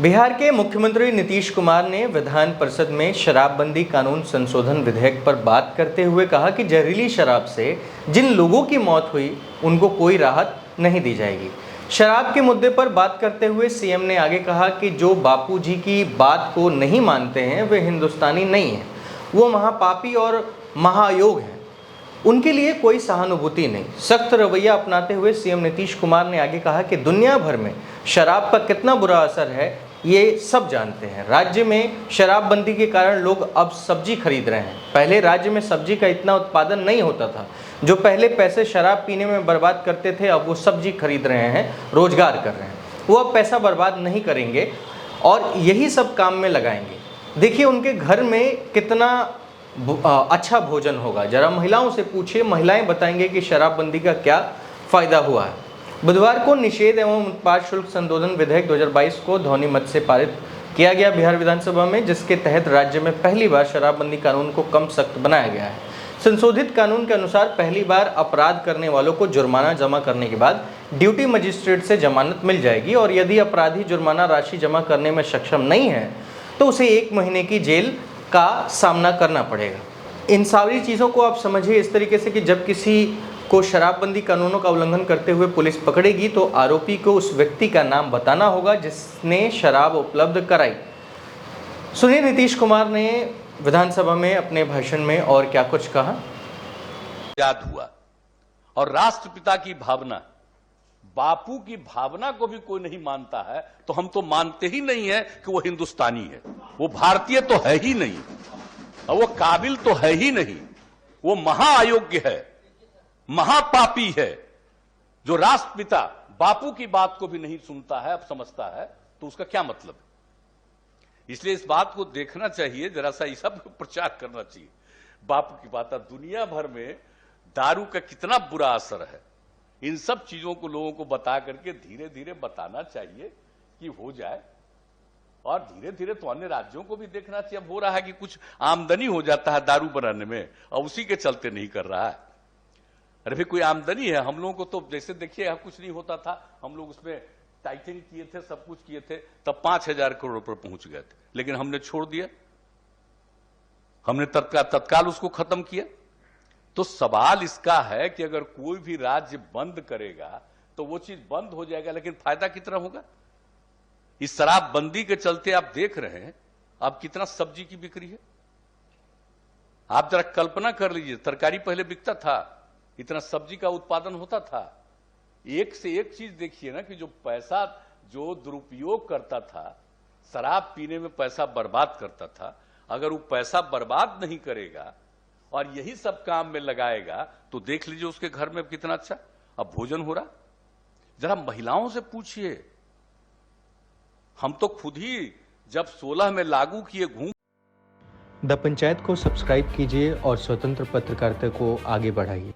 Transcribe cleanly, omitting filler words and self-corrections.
बिहार के मुख्यमंत्री नीतीश कुमार ने विधान परिषद में शराबबंदी कानून संशोधन विधेयक पर बात करते हुए कहा कि जहरीली शराब से जिन लोगों की मौत हुई उनको कोई राहत नहीं दी जाएगी। शराब के मुद्दे पर बात करते हुए सीएम ने आगे कहा कि जो बापूजी की बात को नहीं मानते हैं वे हिंदुस्तानी नहीं हैं, वो महापापी और महायोग हैं, उनके लिए कोई सहानुभूति नहीं। सख्त रवैया अपनाते हुए सीएम नीतीश कुमार ने आगे कहा कि दुनिया भर में शराब का कितना बुरा असर है ये सब जानते हैं। राज्य में शराबबंदी के कारण लोग अब सब्जी खरीद रहे हैं। पहले राज्य में सब्जी का इतना उत्पादन नहीं होता था। जो पहले पैसे शराब पीने में बर्बाद करते थे अब वो सब्जी खरीद रहे हैं, रोजगार कर रहे हैं। वो अब पैसा बर्बाद नहीं करेंगे और यही सब काम में लगाएंगे। देखिए उनके घर में कितना अच्छा भोजन होगा। जरा महिलाओं से पूछिए, महिलाएं बताएंगे कि शराबबंदी का क्या फायदा हुआ है। बुधवार को निषेध एवं उत्पाद शुल्क संशोधन विधेयक 2022 को ध्वनि मत से पारित किया गया बिहार विधानसभा में, जिसके तहत राज्य में पहली बार शराबबंदी कानून को कम सख्त बनाया गया है। संशोधित कानून के अनुसार पहली बार अपराध करने वालों को जुर्माना जमा करने के बाद ड्यूटी मजिस्ट्रेट से जमानत मिल जाएगी और यदि अपराधी जुर्माना राशि जमा करने में सक्षम नहीं है तो उसे 1 महीने की जेल का सामना करना पड़ेगा। इन सारी चीज़ों को आप समझिए इस तरीके से कि जब किसी को शराबबंदी कानूनों का उल्लंघन करते हुए पुलिस पकड़ेगी तो आरोपी को उस व्यक्ति का नाम बताना होगा जिसने शराब उपलब्ध कराई। सुनिए नीतीश कुमार ने विधानसभा में अपने भाषण में और क्या कुछ कहा। याद हुआ और राष्ट्रपिता की भावना, बापू की भावना को भी कोई नहीं मानता है तो हम तो मानते ही नहीं है कि वो हिंदुस्तानी है। वो भारतीय तो है ही नहीं और वो काबिल तो है ही नहीं। वो महाअयोग्य है, महापापी है। जो राष्ट्रपिता बापू की बात को भी नहीं सुनता है, अब समझता है, तो उसका क्या मतलब? इसलिए इस बात को देखना चाहिए, जरा सा ये सब प्रचार करना चाहिए। बापू की बात, दुनिया भर में दारू का कितना बुरा असर है, इन सब चीजों को लोगों को बता करके धीरे धीरे बताना चाहिए कि हो जाए। और धीरे धीरे तो अन्य राज्यों को भी देखना चाहिए। अब हो रहा है कि कुछ आमदनी हो जाता है दारू बनाने में और उसी के चलते नहीं कर रहा है। अरे भाई कोई आमदनी है। हम लोगों को तो जैसे देखिए कुछ नहीं होता था, हम लोग उसमें टाइटिंग किए थे, सब कुछ किए थे, तब 5,000 करोड़ रुपए पहुंच गए थे, लेकिन हमने छोड़ दिया, हमने तत्काल उसको खत्म किया। तो सवाल इसका है कि अगर कोई भी राज्य बंद करेगा तो वो चीज बंद हो जाएगा, लेकिन फायदा कितना होगा? इस शराबबंदी के चलते आप देख रहे हैं अब कितना सब्जी की बिक्री है। आप जरा कल्पना कर लीजिए, तरकारी पहले बिकता था, इतना सब्जी का उत्पादन होता था। एक से एक चीज देखिए ना कि जो पैसा जो दुरुपयोग करता था, शराब पीने में पैसा बर्बाद करता था, अगर वो पैसा बर्बाद नहीं करेगा और यही सब काम में लगाएगा तो देख लीजिए उसके घर में कितना अच्छा अब भोजन हो रहा। जरा महिलाओं से पूछिए, हम तो खुद ही जब 16 में लागू किए घूम। द पंचायत को सब्सक्राइब कीजिए और स्वतंत्र पत्रकारिता को आगे बढ़ाइए।